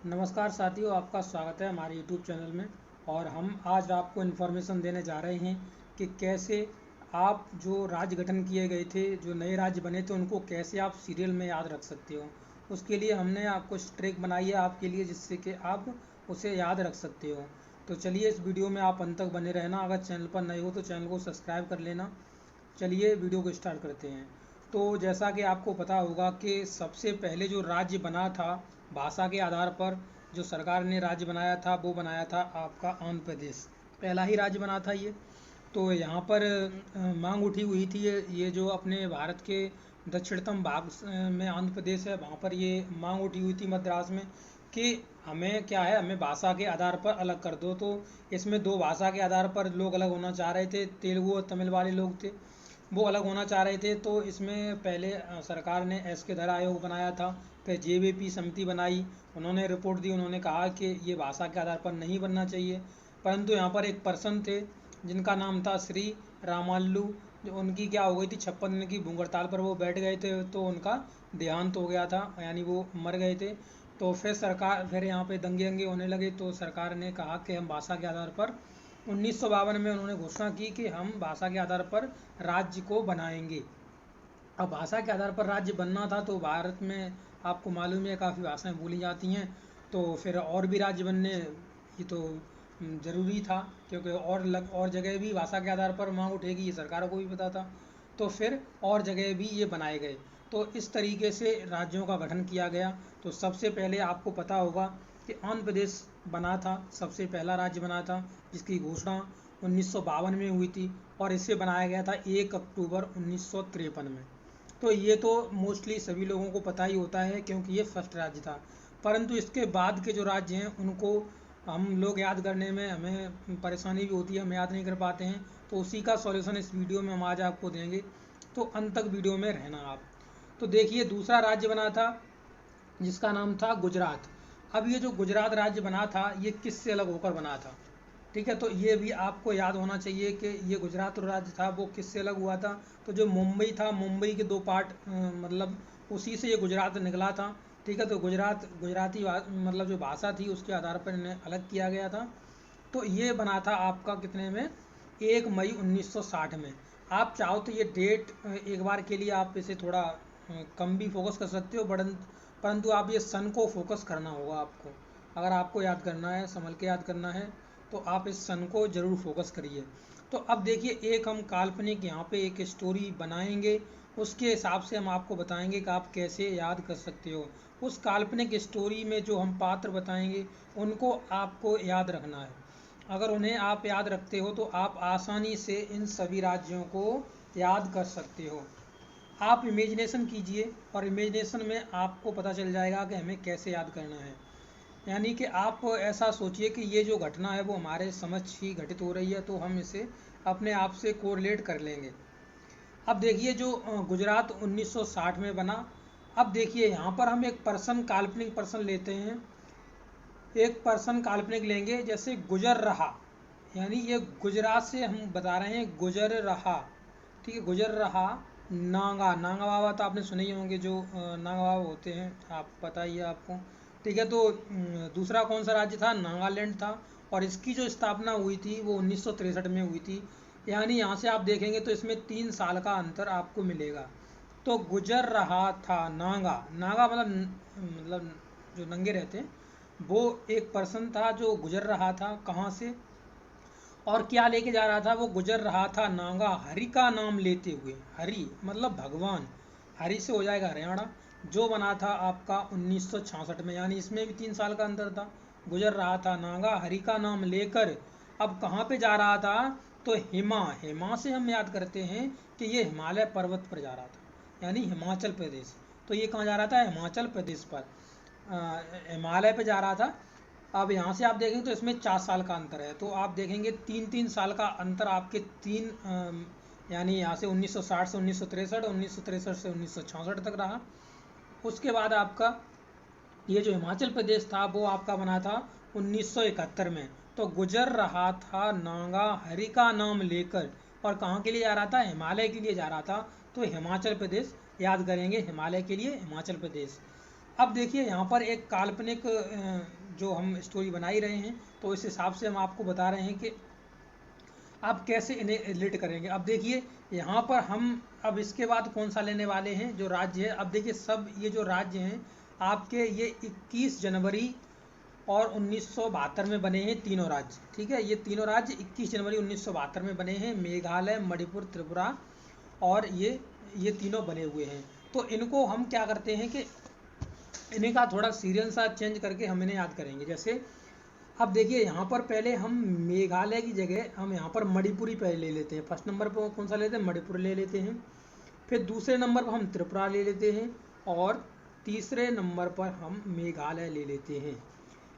नमस्कार साथियों, आपका स्वागत है हमारे YouTube चैनल में। और हम आज आपको इन्फॉर्मेशन देने जा रहे हैं कि कैसे आप जो राज्य गठन किए गए थे, जो नए राज्य बने थे, उनको कैसे आप सीरियल में याद रख सकते हो। उसके लिए हमने आपको ट्रिक बनाई है आपके लिए, जिससे कि आप उसे याद रख सकते हो। तो चलिए इस वीडियो में आप अंत तक बने रहना। अगर चैनल पर नए हो तो चैनल को सब्सक्राइब कर लेना। चलिए वीडियो को स्टार्ट करते हैं। तो जैसा कि आपको पता होगा कि सबसे पहले जो राज्य बना था भाषा के आधार पर, जो सरकार ने राज्य बनाया था वो बनाया था आपका आंध्र प्रदेश। पहला ही राज्य बना था ये। तो यहाँ पर मांग उठी हुई थी, ये जो अपने भारत के दक्षिणतम भाग में आंध्र प्रदेश है, वहाँ पर ये मांग उठी हुई थी मद्रास में कि हमें क्या है, हमें भाषा के आधार पर अलग कर दो। तो इसमें दो भाषा के आधार पर लोग अलग होना चाह रहे थे, तेलुगु और तमिल वाले लोग थे, वो अलग होना चाह रहे थे। तो इसमें पहले सरकार ने एस के धर आयोग बनाया था, फिर जेवीपी समिति बनाई, उन्होंने रिपोर्ट दी, उन्होंने कहा कि ये भाषा के आधार पर नहीं बनना चाहिए। परंतु यहाँ पर एक पर्सन थे जिनका नाम था श्री रामाल्लू, जो उनकी क्या हो गई थी, 56 दिन की भूख हड़ताल पर वो बैठ गए थे, तो उनका देहांत हो गया था, यानी वो मर गए थे। तो फिर यहाँ पे दंगे दंगे होने लगे। तो सरकार ने कहा कि हम भाषा के आधार पर 1952 में उन्होंने घोषणा की कि हम भाषा के आधार पर राज्य को बनाएंगे। अब भाषा के आधार पर राज्य बनना था, तो भारत में आपको मालूम है काफ़ी भाषाएं बोली जाती हैं। तो फिर और भी राज्य बनने ये तो ज़रूरी था, क्योंकि और जगह भी भाषा के आधार पर मांग उठेगी, ये सरकार को भी पता था। तो फिर और जगह भी ये बनाए गए। तो इस तरीके से राज्यों का गठन किया गया। तो सबसे पहले आपको पता होगा कि आंध्र प्रदेश बना था, सबसे पहला राज्य बना था, जिसकी घोषणा 1952 में हुई थी, और इसे बनाया गया था 1 अक्टूबर 1953 में। तो ये तो मोस्टली सभी लोगों को पता ही होता है, क्योंकि ये फर्स्ट राज्य था। परंतु इसके बाद के जो राज्य हैं उनको हम लोग याद करने में हमें परेशानी भी होती है, हम याद नहीं कर पाते हैं। तो उसी का सॉल्यूशन इस वीडियो में हम आज आपको देंगे, तो अंत तक वीडियो में रहना आप। तो देखिए, दूसरा राज्य बना था जिसका नाम था गुजरात। अब ये जो गुजरात राज्य बना था, ये किससे अलग होकर बना था, ठीक है। तो ये भी आपको याद होना चाहिए कि ये गुजरात राज्य था वो किससे अलग हुआ था। तो जो मुंबई था, मुंबई के दो पार्ट, मतलब उसी से ये गुजरात निकला था, ठीक है। तो गुजराती मतलब जो भाषा थी उसके आधार पर इन्हें अलग किया गया था। तो ये बना था आपका कितने में, 1 मई 1960 में। आप चाहो तो ये डेट एक बार के लिए आप इसे थोड़ा कम भी फोकस कर सकते हो, परंतु आप ये सन को फोकस करना होगा आपको। अगर आपको याद करना है, संभल के याद करना है, तो आप इस सन को ज़रूर फोकस करिए। तो अब देखिए, एक हम काल्पनिक यहाँ पे एक स्टोरी बनाएंगे, उसके हिसाब से हम आपको बताएंगे कि आप कैसे याद कर सकते हो। उस काल्पनिक स्टोरी में जो हम पात्र बताएंगे उनको आपको याद रखना है। अगर उन्हें आप याद रखते हो तो आप आसानी से इन सभी राज्यों को याद कर सकते हो। आप इमेजिनेशन कीजिए, और इमेजिनेशन में आपको पता चल जाएगा कि हमें कैसे याद करना है। यानी कि आप ऐसा सोचिए कि ये जो घटना है वो हमारे समझ ही घटित हो रही है, तो हम इसे अपने आप से कोरिलेट कर लेंगे। अब देखिए, जो गुजरात 1960 में बना। अब देखिए, यहाँ पर हम एक पर्सन, काल्पनिक पर्सन लेते हैं। एक पर्सन काल्पनिक लेंगे, जैसे गुजर रहा, यानी ये गुजरात से हम बता रहे हैं, गुजर रहा, ठीक है। गुजर रहा नांगा, नांगा बाबा तो आपने सुने ही होंगे, जो नांगा बाबा होते हैं, आप पता ही है आपको, ठीक है। तो दूसरा कौन सा राज्य था, नागालैंड था, और इसकी जो स्थापना हुई थी वो 1963 में हुई थी। यानी यहाँ से आप देखेंगे तो इसमें 3 साल का अंतर आपको मिलेगा। तो गुजर रहा था नांगा, नांगा मतलब जो नंगे रहते हैं, वो एक पर्सन था जो गुजर रहा था। कहाँ से और क्या लेके जा रहा था, वो गुजर रहा था नांगा हरि का नाम लेते हुए। हरि मतलब भगवान, हरि से हो जाएगा हरियाणा, जो बना था आपका 1966 में, यानी इसमें भी 3 साल का अंतर था। गुजर रहा था नांगा हरि का नाम लेकर। अब कहाँ पे जा रहा था, तो हिमा, हिमा से हम याद करते हैं कि ये हिमालय पर्वत पर जा रहा था, यानी हिमाचल प्रदेश। तो ये कहाँ जा रहा था, हिमाचल प्रदेश पर, हिमालय पे जा रहा था। अब यहाँ से आप देखेंगे तो इसमें 4 साल का अंतर है। तो आप देखेंगे 3-3 साल का अंतर आपके तीन यानी यहाँ से 1960 से 1963, 1963 से 1966 तक रहा। उसके बाद आपका ये जो हिमाचल प्रदेश था वो आपका बना था 1971 में। तो गुजर रहा था नांगा हरि का नाम लेकर, और कहाँ के लिए जा रहा था, हिमालय के लिए जा रहा था। तो हिमाचल प्रदेश याद करेंगे, हिमालय के लिए हिमाचल प्रदेश। अब देखिए यहाँ पर एक काल्पनिक जो हम स्टोरी बना ही रहे हैं, तो इस हिसाब से हम आपको बता रहे हैं कि आप कैसे इन्हें रिलेट करेंगे। अब देखिए यहाँ पर हम अब इसके बाद कौन सा लेने वाले हैं जो राज्य है। अब देखिए सब ये जो राज्य हैं आपके, ये 21 जनवरी और 1972 में बने हैं तीनों राज्य। ठीक है, ये तीनों राज्य 21 जनवरी 1972 में बने हैं, मेघालय, मणिपुर, त्रिपुरा, और ये तीनों बने हुए हैं। तो इनको हम क्या करते हैं कि इन्हें का थोड़ा सीरियल सा चेंज करके हम इन्हें याद करेंगे। जैसे अब देखिए यहाँ पर पहले हम मेघालय की जगह हम यहाँ पर मणिपुरी पहले ले लेते हैं। फर्स्ट नंबर पर कौन सा लेते हैं, मणिपुर ले लेते हैं। फिर दूसरे नंबर पर हम त्रिपुरा ले लेते हैं, और तीसरे नंबर पर हम मेघालय ले लेते हैं।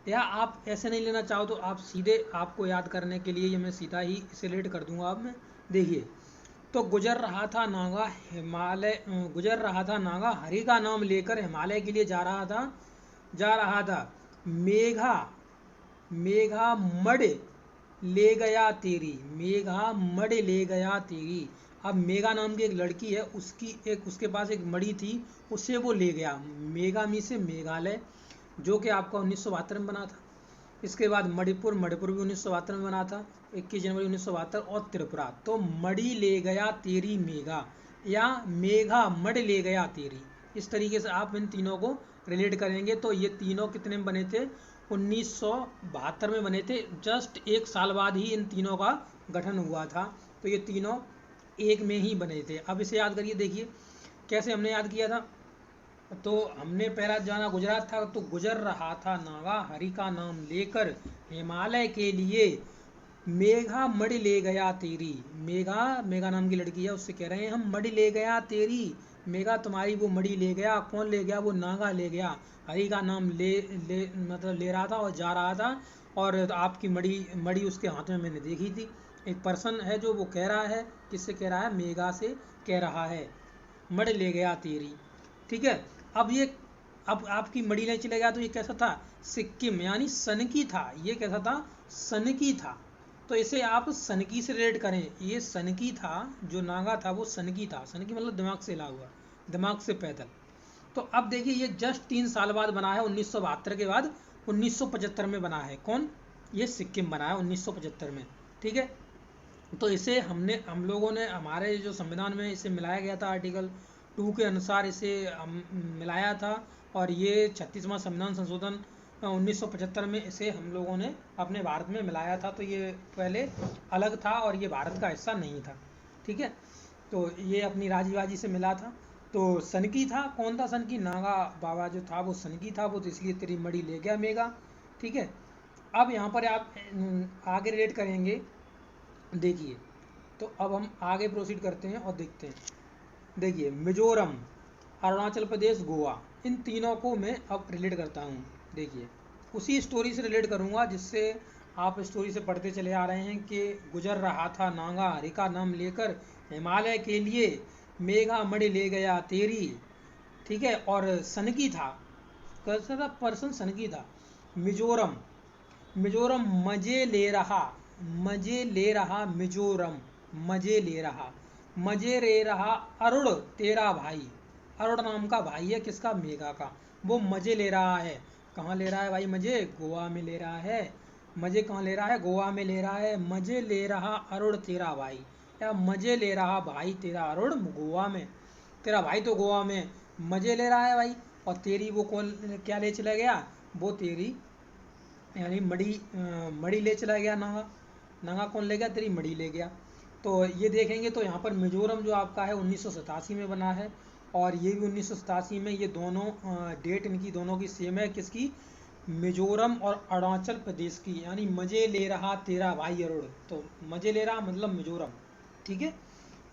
या आप ऐसे नहीं लेना चाहो तो आप सीधे, आपको याद करने के लिए ये मैं सीधा ही इसे रिलेट कर दूंगा। अब मैं देखिए, तो गुजर रहा था नागा हिमालय, गुजर रहा था नागा हरि का नाम लेकर हिमालय के लिए जा रहा था मेघा, मेघा मड ले गया तेरी, मेघा मड ले गया तेरी। अब मेघा नाम की एक लड़की है, उसके पास एक मड़ी थी, उससे वो ले गया। मेघामी से मेघालय, जो कि आपका 1972 में बना था। इसके बाद मणिपुर भी 1972 में बना था, 21 जनवरी 1972। और त्रिपुरा, तो मड़ी ले गया तेरी मेघा, या मेघा मड ले गया तेरी। इस तरीके से आप इन तीनों को रिलेट करेंगे। तो ये तीनों कितने में बने थे, 1972 में बने थे। जस्ट एक साल बाद ही इन तीनों का गठन हुआ था, तो ये तीनों एक में ही बने थे। अब इसे याद करिए, देखिए कैसे हमने याद किया था। तो हमने पहला जाना गुजरात था, तो गुजर रहा था नागा हरि का नाम लेकर हिमालय के लिए मेघा मड़ी ले गया तेरी। मेघा नाम की लड़की है, उससे कह रहे हैं हम मड़ी ले गया तेरी, मेघा तुम्हारी वो मड़ी ले गया। कौन ले गया, वो नागा ले गया। हरि का नाम मतलब ले रहा था और जा रहा था, और आपकी मड़ी उसके हाथ में मैंने देखी थी। एक पर्सन है जो वो कह रहा है, किससे कह रहा है, मेघा से कह रहा है, मड़ ले गया तेरी। ठीक है, अब आपकी मड़ी नहीं चले गया, तो ये कैसा था, सिक्किम, यानी सनकी था। ये कैसा था, सनकी था। तो इसे आप सनकी से रिलेट करें। ये सनकी था, जो नागा था वो सनकी था। सनकी मतलब दिमाग से हिला हुआ, दिमाग से पैदल। तो अब देखिए ये जस्ट 3 साल बाद बना है, 1972 के बाद 1975 में बना है। कौन, ये सिक्किम बना है 1975 में। ठीक है, तो इसे हम लोगों ने हमारे जो संविधान में इसे मिलाया गया था, आर्टिकल 2 के अनुसार इसे मिलाया था। और ये 36वां संविधान संशोधन 1975 में इसे हम लोगों ने अपने भारत में मिलाया था। तो ये पहले अलग था और ये भारत का हिस्सा नहीं था। ठीक है, तो ये अपनी राजीबाजी से मिला था। तो सनकी था, कौन था सनकी, नागा बाबा जो था वो सनकी था, वो तो इसलिए तेरी मड़ी ले गया मेघा। ठीक है, अब यहाँ पर आप आगे रिलेट करेंगे। देखिए, तो अब हम आगे प्रोसीड करते हैं और देखते हैं। देखिए, मिजोरम, अरुणाचल प्रदेश, गोवा, इन तीनों को मैं अब रिलेट करता हूँ। देखिए, उसी स्टोरी से रिलेट करूँगा जिससे आप स्टोरी से पढ़ते चले आ रहे हैं कि गुजर रहा था नागा हरि का नाम लेकर हिमालय के लिए मेघा मणि ले गया तेरी। ठीक है, और सनकी था, कैसा था पर्सन, सनकी था। मिजोरम, मिजोरम मजे ले रहा, मजे ले रहा मिजोरम, मजे ले रहा, मजे ले रहा अरुण तेरा भाई। अरुण नाम का भाई है किसका, मेघा का। वो मजे ले रहा है, कहाँ ले रहा है भाई मजे, गोवा में ले रहा है। मजे कहाँ ले रहा है, गोवा में ले रहा है। मजे ले रहा अरुण तेरा भाई, या मजे ले रहा भाई तेरा अरुण गोवा में। तेरा भाई तो गोवा में मजे ले रहा है भाई, और तेरी वो कौन क्या ले चला गया, वो तेरी यानी मड़ी ले चला गया। नागा, नागा कौन ले गया, तेरी मड़ी ले गया। तो ये देखेंगे तो यहाँ पर मिजोरम जो आपका है 1987 में बना है, और ये भी 1987 में। ये दोनों डेट इनकी दोनों की सेम है, किसकी, मिजोरम और अरुणाचल प्रदेश की। यानी मजे ले रहा तेरा भाई अरुण, तो मजे ले रहा मतलब मिजोरम। ठीक है,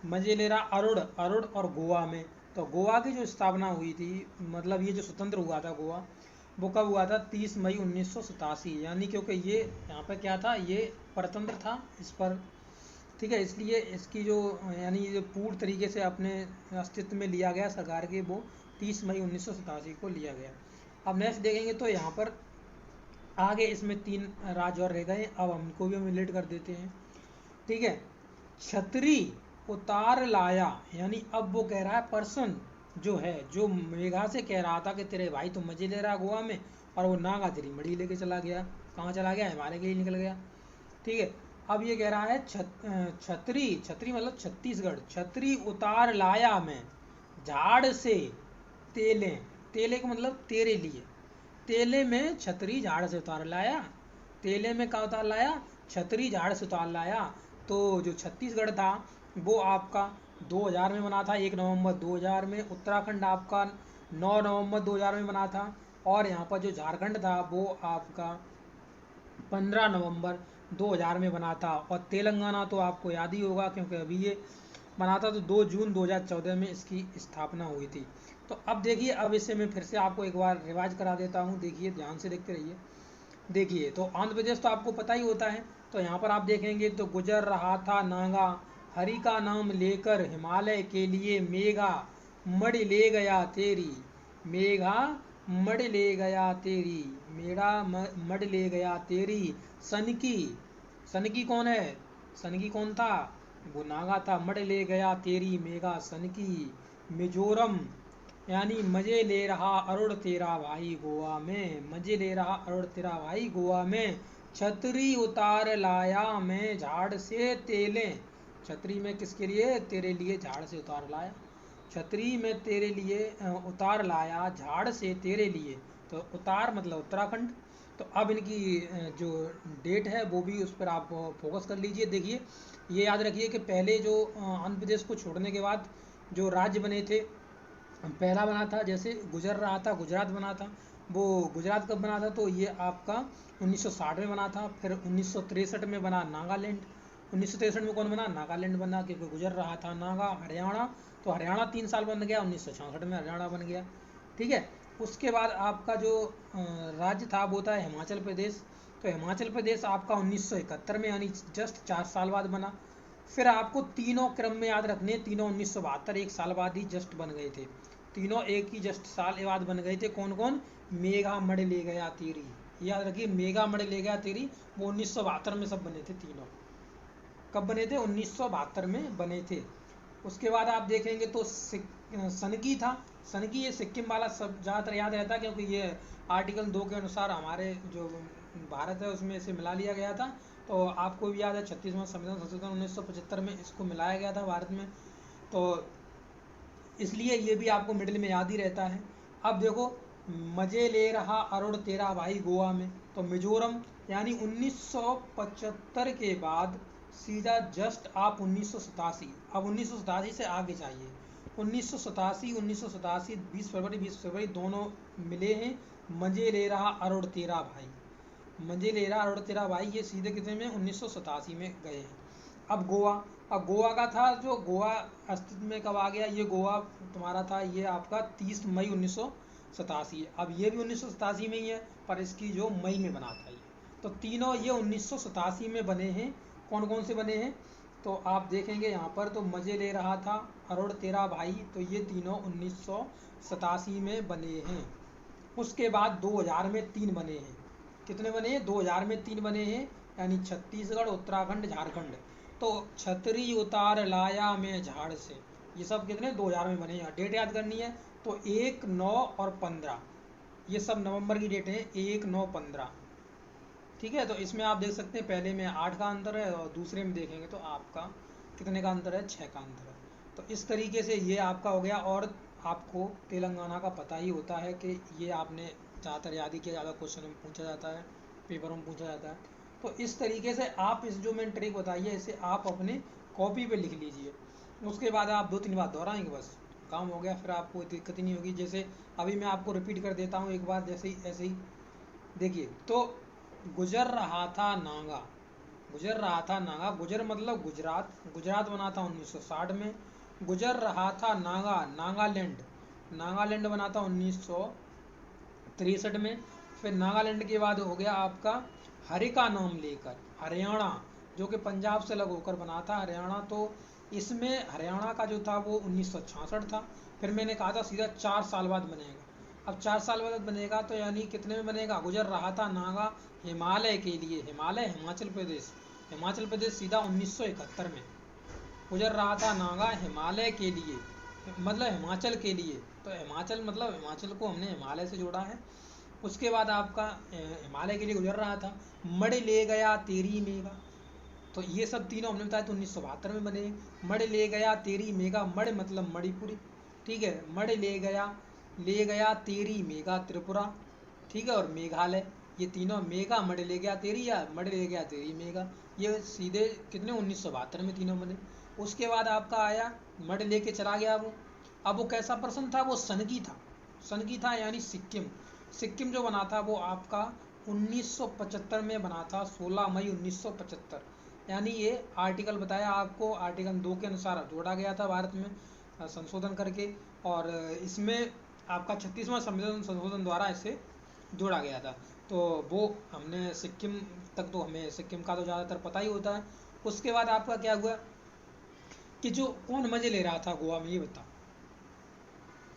मजे ले रहा अरुण, अरुण और गोवा में। तो गोवा की जो स्थापना हुई थी, मतलब ये जो स्वतंत्र हुआ था गोवा, वो कब हुआ था, 30 मई 1987। यानी क्योंकि ये यहाँ पर क्या था, ये परतंत्र था इस पर। ठीक है, इसलिए इसकी जो यानी जो पूर्ण तरीके से अपने अस्तित्व में लिया गया सरकार के, वो 30 मई 1987 को लिया गया। अब नेक्स्ट देखेंगे तो यहाँ पर आगे इसमें 3 राज्य और रह गए, अब हमको भी हम रिलेट कर देते हैं। ठीक है, छतरी उतार लाया, यानी अब वो कह रहा है पर्सन, जो है, जो मेघा से कह रहा था कि तेरे भाई तो मजे ले रहा गोवा में, और वो नागा तेरी मड़ी लेके चला गया। कहाँ चला गया? हिमालय के लिए निकल गया। ठीक है। अब ये कह रहा है छतरी, छतरी मतलब छत्तीसगढ़, छतरी उतार लाया मैं झाड़ से तेले, तेले का मतलब तेरे लिए, तेले में छतरी झाड़ से उतार लाया, तेले में क्या उतार लाया? छतरी झाड़ से उतार लाया। तो जो छत्तीसगढ़ था वो आपका 2000 में बना था, 1 नवंबर 2000 में। उत्तराखंड आपका 9 नवंबर 2000 में बना था। और यहाँ पर जो झारखंड था वो आपका 15 नवंबर 2000 में बना था। और तेलंगाना तो आपको याद ही होगा, क्योंकि अभी ये बना था तो 2 जून 2014 में इसकी स्थापना हुई थी। तो अब देखिए, अब इसे मैं फिर से आपको एक बार रिवाइज करा देता हूँ। देखिए, ध्यान से देखते रहिए। देखिए, तो आंध्र प्रदेश तो आपको पता ही होता है। तो यहाँ पर आप देखेंगे तो गुजर रहा था नांगा, हरि का नाम लेकर हिमालय के लिए, मेघा मड़ ले गया तेरी, मेघा मड़ ले गया तेरी, मेरा मड़ ले गया तेरी, सनकी, सनकी कौन है? सनकी कौन था? वो नागा था। मड़ ले गया तेरी मेघा सनकी, मिजोरम, यानी मजे ले रहा अरुण तेरा भाई गोवा में, मजे ले रहा अरुण तेरा भाई गोवा में, छतरी उतार लाया मैं झाड़ से तेले, छतरी में किसके लिए? तेरे लिए झाड़ से उतार लाया, छतरी में तेरे लिए उतार लाया झाड़ से तेरे लिए। तो उतार मतलब उत्तराखंड। तो अब इनकी जो डेट है वो भी उस पर आप फोकस कर लीजिए। देखिए, ये याद रखिए कि पहले जो आंध्र प्रदेश को छोड़ने के बाद जो राज्य बने थे, पहला बना था जैसे गुजर रहा था, गुजरात बना था। वो गुजरात कब बना था? तो ये आपका 1960 में बना था। फिर 1963 में बना नागालैंड। 1963 में कौन बना? नागालैंड बना, क्योंकि गुजर रहा था नागा। हरियाणा, तो हरियाणा 3 साल बन गया, 1966 में हरियाणा बन गया। ठीक है। उसके बाद आपका जो राज्य था वो था हिमाचल प्रदेश। तो हिमाचल प्रदेश आपका 1971 में, यानी जस्ट 4 साल बाद बना। फिर आपको तीनों क्रम में याद रखने, तीनों 1972, 1 साल बाद ही जस्ट बन गए थे। तीनों एक ही जस्ट साल बाद बन गए थे। कौन कौन? मेघा मड़ ले गया तेरी, याद रखिए, मेघा मड़ ले गया तेरी, वो 1972 में सब बने थे तीनों। कब बने थे? 1972 में बने थे। उसके बाद आप देखेंगे तो सनकी था। सनकी, ये सिक्किम वाला सब ज़्यादातर याद रहता है, क्योंकि ये आर्टिकल 2 के अनुसार हमारे जो भारत है उसमें इसे मिला लिया गया था। तो आपको भी याद है 36वां संविधान संशोधन 1975 में इसको मिलाया गया था भारत में। तो इसलिए ये भी आपको मिडिल में याद ही रहता है। अब देखो, मजे ले रहा अरुण तेरा भाई गोवा में, तो मिजोरम, यानी 1975 के बाद सीधा जस्ट आप 1987, अब 1987 से आगे चाहिए। 1987 20 फरवरी दोनों मिले हैं। मजे ले रहा अरुण तेरा भाई, मजे ले रहा अरुण तेरा भाई, ये सीधे कितने में? 1987 में गए हैं। अब गोवा, अब गोवा का था, जो गोवा अस्तित्व में कब आ गया? ये गोवा तुम्हारा था ये आपका 30 मई 1987। अब ये भी 1987 में ही है, पर इसकी जो मई में बना था ये। तो तीनों ये 1987 में बने हैं। कौन कौन से बने हैं? तो आप देखेंगे यहाँ पर, तो मजे ले रहा था अरुण तेरा भाई, तो ये तीनों 1987 में बने हैं। उसके बाद 2000 में 3 बने हैं। कितने बने हैं? 2000 में 3 बने हैं, यानी छत्तीसगढ़, उत्तराखंड, झारखंड। तो छतरी उतार लाया मैं झाड़ से, ये सब कितने? 2000 में बने हैं। डेट याद करनी है तो 1, 9 और 15, ये सब नवंबर की डेट है, 1, 9, 15। ठीक है। तो इसमें आप देख सकते हैं, पहले में 8 का अंतर है और दूसरे में देखेंगे तो आपका कितने का अंतर है? 6 का अंतर है। तो इस तरीके से ये आपका हो गया। और आपको तेलंगाना का पता ही होता है कि ये आपने ज़्यादातर याद ही किया, ज़्यादा क्वेश्चन में पूछा जाता है, पेपरों में पूछा जाता है। तो इस तरीके से आप इस जो मैंने ट्रिक बताई है इसे आप अपने कॉपी पे लिख लीजिए। उसके बाद आप 2-3 बार दोहराएंगे, बस काम हो गया। फिर आपको कोई दिक्कत ही नहीं होगी। जैसे अभी मैं आपको रिपीट कर देता हूँ एक बार, जैसे ही ऐसे ही देखिए। तो गुजर रहा था नागा, गुजर रहा था नागा, गुजर मतलब गुजरात, गुजरात बना था 1960 में। गुजर रहा था नागा, नागालैंड, नागालैंड बना था 1963 में। फिर नागालैंड के बाद हो गया आपका हरि का नाम लेकर, हरियाणा, जो कि पंजाब से अलग होकर बना था हरियाणा। तो इसमें हरियाणा का जो था वो 1966 था। फिर मैंने कहा था सीधा 4 साल बाद बनेगा। अब 4 साल बाद बनेगा तो यानी कितने में बनेगा? गुजर रहा था नागा हिमालय के लिए, हिमालय हिमाचल प्रदेश, हिमाचल प्रदेश सीधा 1971 में। गुजर रहा था नागा हिमालय के लिए, मतलब हिमाचल के लिए। तो हिमाचल मतलब हिमाचल को हमने हिमालय से जोड़ा है। उसके बाद आपका हिमालय के लिए गुजर रहा था। मड़ ले गया तेरी मेघा, तो ये सब तीनों हमने बताया तो 1972 में बने। मड़ ले गया तेरी मेघा, मड़ मतलब मणिपुरी, ठीक है। मड़ ले गया तेरी मेघा त्रिपुरा, ठीक है। और मेघालय, ये तीनों मेघा मड़ ले गया तेरी या मड़ ले गया तेरी मेघा, ये सीधे कितने 1972 में तीनों बने। उसके बाद आपका आया मड़ लेके चला गया वो। अब वो कैसा पर्सन था, वो सनकी था। सनकी था यानी सिक्किम। सिक्किम जो बना था वो आपका 1975 में बना था, 16 मई 1975। यानी ये आर्टिकल बताया आपको, आर्टिकल 2 के अनुसार जोड़ा गया था भारत में संशोधन करके। और इसमें आपका 36वां संविधान संशोधन द्वारा इसे जोड़ा गया था। तो वो हमने सिक्किम तक, तो हमें सिक्किम का तो ज़्यादातर पता ही होता है। उसके बाद आपका क्या हुआ कि जो कौन मजे ले रहा था गोवा में, ये बता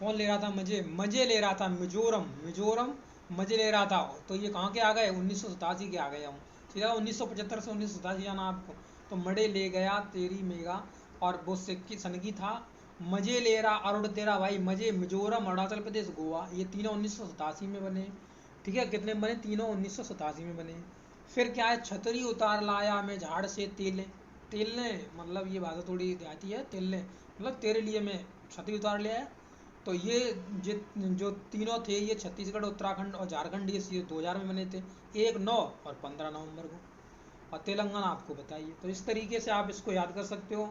कौन ले रहा था मजे, मजे ले रहा था मिजोरम। मिजोरम मजे ले रहा था। तो ये कहाँ के आ गए, 1987 के आ गए हम। सीधा 1975 से 1987 जाना आपको। तो मड़े ले गया तेरी मेगा, और वो सिक्की सनगी था मजे ले रहा, अरुण तेरा भाई मजे, मिजोरम अरुणाचल प्रदेश गोवा, ये तीनों 1987 में बने। ठीक है, कितने में बने, तीनों 1987 में बने। फिर क्या है, छतरी उतार लाया मैं झाड़ से तेल, तेलने मतलब ये भाषा थोड़ी देहाती है, तेलने मतलब तेरे लिए मैं छतरी उतार ले आया। तो ये जो तीनों थे, ये छत्तीसगढ़ उत्तराखंड और झारखंड, ये 2000 में बने थे, 1 9 और 15 नवंबर को। और तेलंगाना आपको बताइए। तो इस तरीके से आप इसको याद कर सकते हो।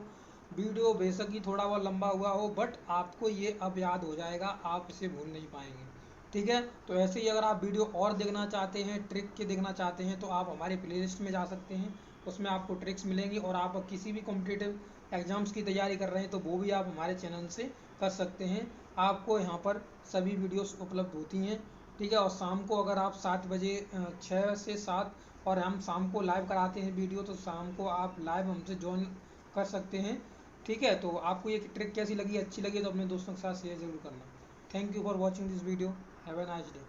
वीडियो बेशक ही थोड़ा बहुत लंबा हुआ हो, बट आपको ये अब याद हो जाएगा, आप इसे भूल नहीं पाएंगे। ठीक है, तो ऐसे ही अगर आप वीडियो और देखना चाहते हैं, ट्रिक के देखना चाहते हैं, तो आप हमारे प्लेलिस्ट में जा सकते हैं। उसमें आपको ट्रिक्स मिलेंगी। और आप किसी भी कॉम्पिटिटिव एग्जाम्स की तैयारी कर रहे हैं तो वो भी आप हमारे चैनल से कर सकते हैं। आपको यहाँ पर सभी वीडियोस उपलब्ध होती हैं। ठीक है, और शाम को अगर आप 7 बजे 6 से 7, और हम शाम को लाइव कराते हैं वीडियो, तो शाम को आप लाइव हमसे ज्वाइन कर सकते हैं। ठीक है, तो आपको ये ट्रिक कैसी लगी, अच्छी लगी तो अपने दोस्तों के साथ शेयर जरूर करना। Thank you for watching this video. Have a nice day.